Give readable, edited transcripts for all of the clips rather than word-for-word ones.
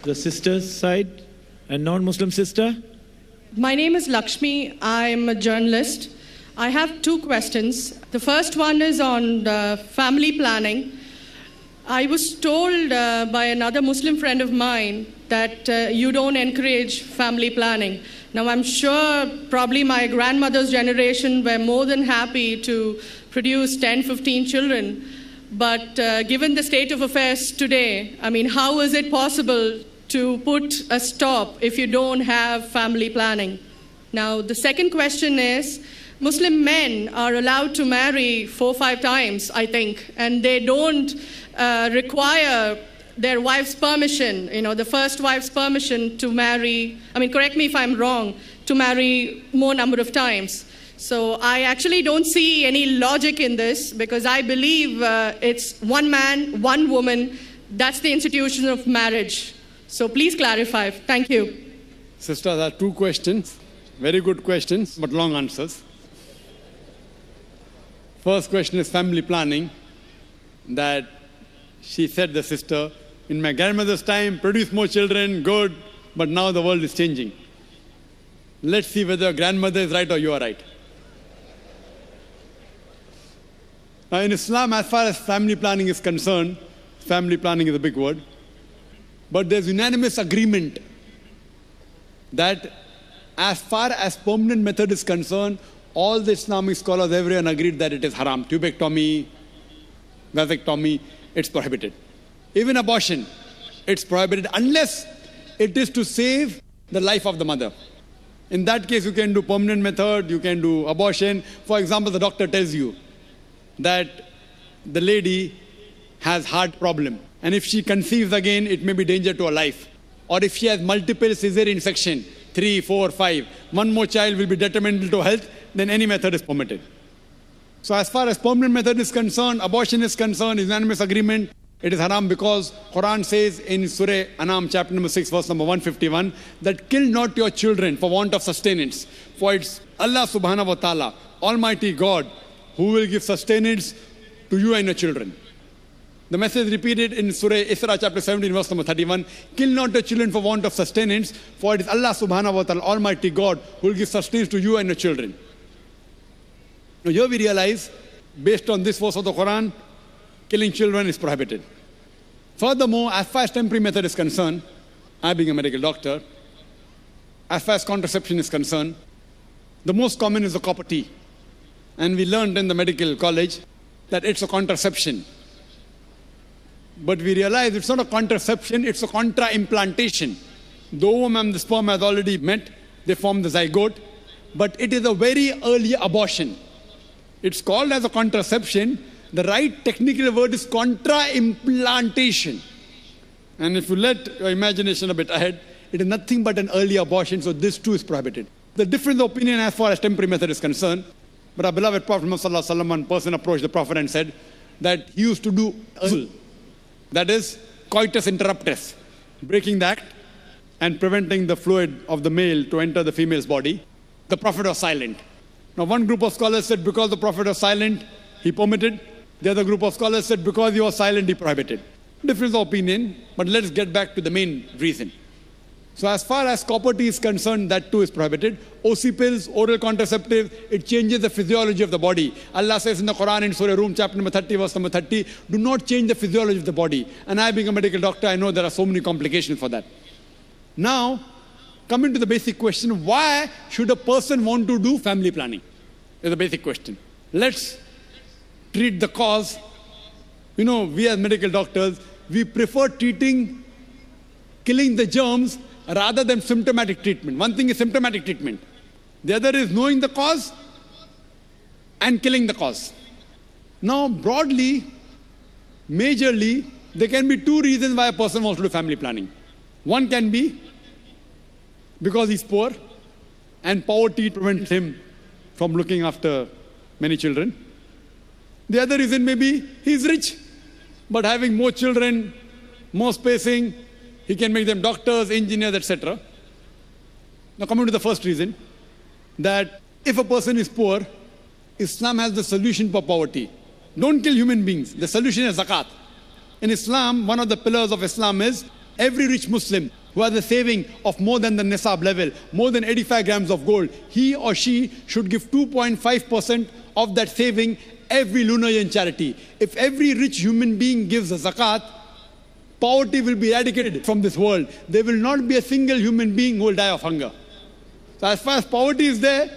The sister's side, a non-Muslim sister. My name is Lakshmi. I'm a journalist. I have two questions. The first one is on family planning. I was told by another Muslim friend of mine that you don't encourage family planning. Now, I'm sure probably my grandmother's generation were more than happy to produce 10, 15 children. But given the state of affairs today, I mean, how is it possible to put a stop if you don't have family planning? Now, the second question is, Muslim men are allowed to marry 4 or 5 times, I think, and they don't require their wife's permission, the first wife's permission to marry, correct me if I'm wrong, to marry more number of times. So I actually don't see any logic in this because I believe it's one man, one woman. That's the institution of marriage. So please clarify. Thank you. Sister, there are 2 questions. Very good questions, but long answers. First question is family planning. That she said, the sister, in my grandmother's time, produce more children, good, but now the world is changing. Let's see whether grandmother is right or you are right. Now, in Islam, as far as family planning is concerned, family planning is a big word, but there's unanimous agreement that as far as permanent method is concerned, all the Islamic scholars, everyone agreed that it is haram. Tubectomy, vasectomy, it's prohibited. Even abortion, it's prohibited unless it is to save the life of the mother. In that case, you can do permanent method, you can do abortion. For example, the doctor tells you that the lady has heart problem, and if she conceives again, it may be danger to her life. Or if she has multiple cesarean section, 3, 4, 5, one more child will be detrimental to health, then any method is permitted. So as far as permanent method is concerned, abortion is concerned, unanimous agreement, it is haram because Quran says in Surah Anam chapter number 6 verse number 151 that kill not your children for want of sustenance, for it's Allah subhanahu wa ta'ala, Almighty God, who will give sustenance to you and your children. The message repeated in Surah Isra chapter 17 verse number 31, kill not your children for want of sustenance, for it is Allah subhanahu wa ta'ala, Almighty God, who will give sustenance to you and your children. Now here we realize, based on this verse of the Quran, killing children is prohibited. Furthermore, as far as temporary method is concerned, I being a medical doctor, as far as contraception is concerned, the most common is the copper T. And we learned in the medical college that it's a contraception. But we realize it's not a contraception, it's a contra-implantation. The ovum and the sperm has already met, they form the zygote, but it is a very early abortion. It's called as a contraception. The right technical word is contra-implantation. And if you let your imagination a bit ahead, it is nothing but an early abortion, so this too is prohibited. The difference of opinion as far as temporary method is concerned, but our beloved Prophet Muhammad, one person approached the Prophet and said that he used to do uzl, that is coitus interruptus, breaking the act and preventing the fluid of the male to enter the female's body. The Prophet was silent. Now one group of scholars said because the Prophet was silent, he permitted. The other group of scholars said because he was silent, he prohibited. Difference of opinion, but let's get back to the main reason. So as far as copper T is concerned, that too is prohibited. OC pills, oral contraceptive, it changes the physiology of the body. Allah says in the Quran in Surah Rum chapter number 30 verse number 30, do not change the physiology of the body. And I being a medical doctor, I know there are so many complications for that. Now, coming to the basic question, why should a person want to do family planning? Is the basic question. Let's treat the cause. We as medical doctors, we prefer treating, killing the germs rather than symptomatic treatment. One thing is symptomatic treatment. The other is knowing the cause and killing the cause. Now, broadly, majorly, there can be 2 reasons why a person wants to do family planning. One can be because he's poor and poverty prevents him from looking after many children. The other reason may be he's rich, but having more children, more spacing, he can make them doctors, engineers, etc. Now coming to the first reason, that if a person is poor, Islam has the solution for poverty. Don't kill human beings. The solution is zakat. In Islam, one of the pillars of Islam is every rich Muslim who has a saving of more than the nisab level, more than 85 grams of gold, he or she should give 2.5% of that saving every lunar year in charity. If every rich human being gives a zakat, poverty will be eradicated from this world. There will not be a single human being who will die of hunger. So as far as poverty is there,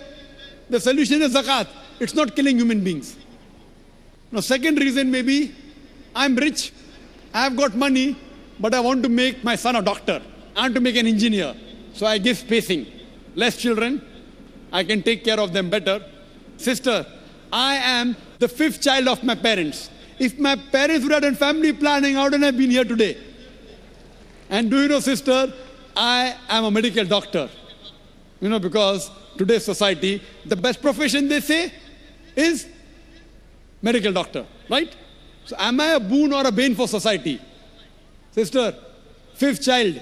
the solution is zakat. It's not killing human beings. Now, second reason may be, I'm rich, I've got money, but I want to make my son a doctor. I want to make an engineer. So I give spacing. Less children, I can take care of them better. Sister, I am the 5th child of my parents. If my parents would have done family planning, I wouldn't have been here today. And do you know, sister, I am a medical doctor. You know, because today's society, the best profession they say is medical doctor, right? So am I a boon or a bane for society? Sister, 5th child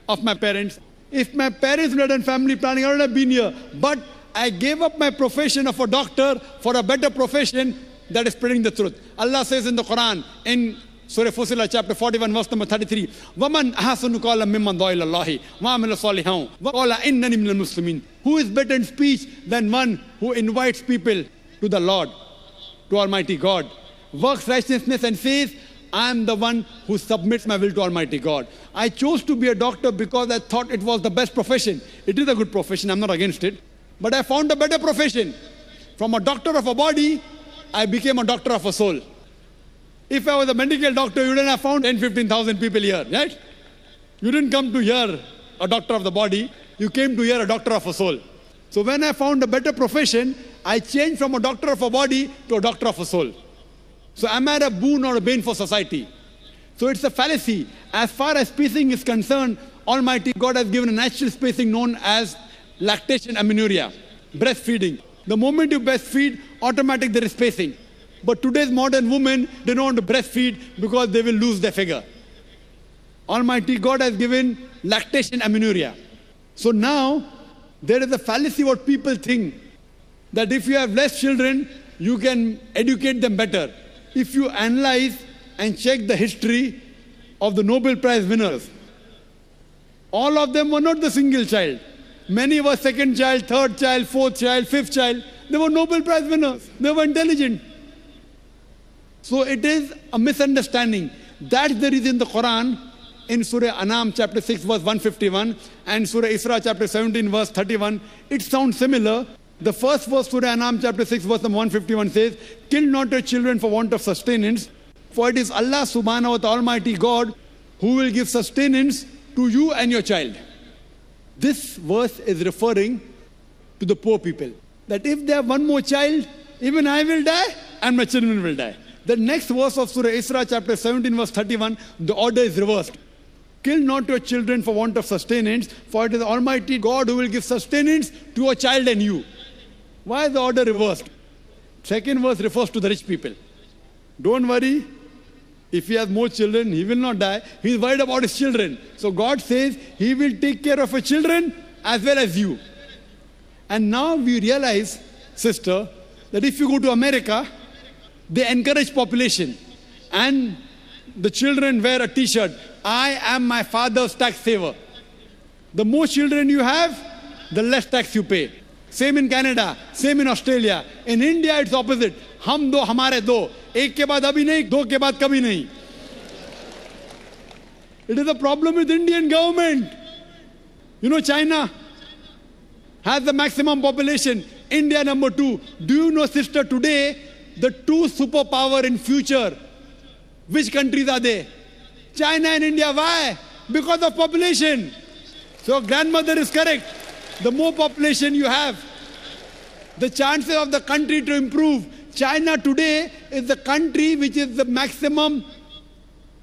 of my parents. If my parents would have done family planning, I wouldn't have been here. But I gave up my profession of a doctor for a better profession that is spreading the truth. Allah says in the Quran, in Surah Fussilat, chapter 41, verse number 33, وَمَنْ أَحْسَنُ قَالًا مِمَّنْ دَعَا إِلَى اللَّهِ وَعَمِلَ صَالِحًا وَقَالَ إِنَّنِي مِنَ الْمُسْلِمِينَ. Who is better in speech than one who invites people to the Lord, to Almighty God, works righteousness and says, I am the one who submits my will to Almighty God. I chose to be a doctor because I thought it was the best profession. It is a good profession, I'm not against it. But I found a better profession. From a doctor of a body, I became a doctor of a soul. If I was a medical doctor, you wouldn't have found 10,000-15,000 people here, right? You didn't come to hear a doctor of the body, you came to hear a doctor of a soul. So when I found a better profession, I changed from a doctor of a body to a doctor of a soul. So am I a boon or a bane for society? So it's a fallacy. As far as spacing is concerned, Almighty God has given a natural spacing known as lactation amenorrhea, breastfeeding. The moment you breastfeed, automatically there is spacing. But today's modern women, they don't want to breastfeed because they will lose their figure. Almighty God has given lactation amenorrhea. So now, there is a fallacy what people think, that if you have less children, you can educate them better. If you analyze and check the history of the Nobel Prize winners, all of them were not the single child. Many were second child, third child, fourth child, fifth child. They were Nobel Prize winners. They were intelligent. So it is a misunderstanding. That's the reason the Quran in Surah Anam chapter 6 verse 151 and Surah Isra chapter 17 verse 31, it sounds similar. The first verse, Surah Anam chapter 6 verse 151 says, kill not your children for want of sustenance, for it is Allah subhanahu wa ta'ala Almighty God who will give sustenance to you and your child. This verse is referring to the poor people. That if they have one more child, even I will die and my children will die. The next verse of Surah Isra chapter 17 verse 31, the order is reversed. Kill not your children for want of sustenance, for it is Almighty God who will give sustenance to a child and you. Why is the order reversed? Second verse refers to the rich people. Don't worry, if he has more children, he will not die. He is worried about his children. So God says he will take care of your children as well as you. And now we realize, sister, that if you go to America, they encourage population. And the children wear a t-shirt, I am my father's tax saver. The more children you have, the less tax you pay. Same in Canada, same in Australia. In India, it's opposite. Hum do, hamare do. Ek ke baad abhi nahi, do ke baad kabhi nahi. It is a problem with Indian government. You know, China has the maximum population. India number 2. Do you know, sister, today, the 2 superpower in future, which countries are they? China and India. Why? Because of population. So grandmother is correct. The more population you have, the chances of the country to improve. China today is the country which is the maximum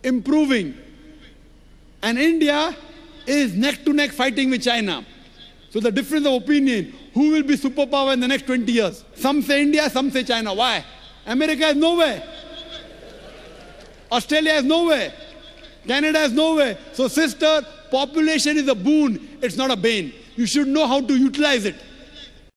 improving. And India is neck to neck fighting with China. So the difference of opinion, who will be superpower in the next 20 years? Some say India, some say China. Why? America is nowhere. Australia is nowhere. Canada is nowhere. So sister, population is a boon. It's not a bane. You should know how to utilize it.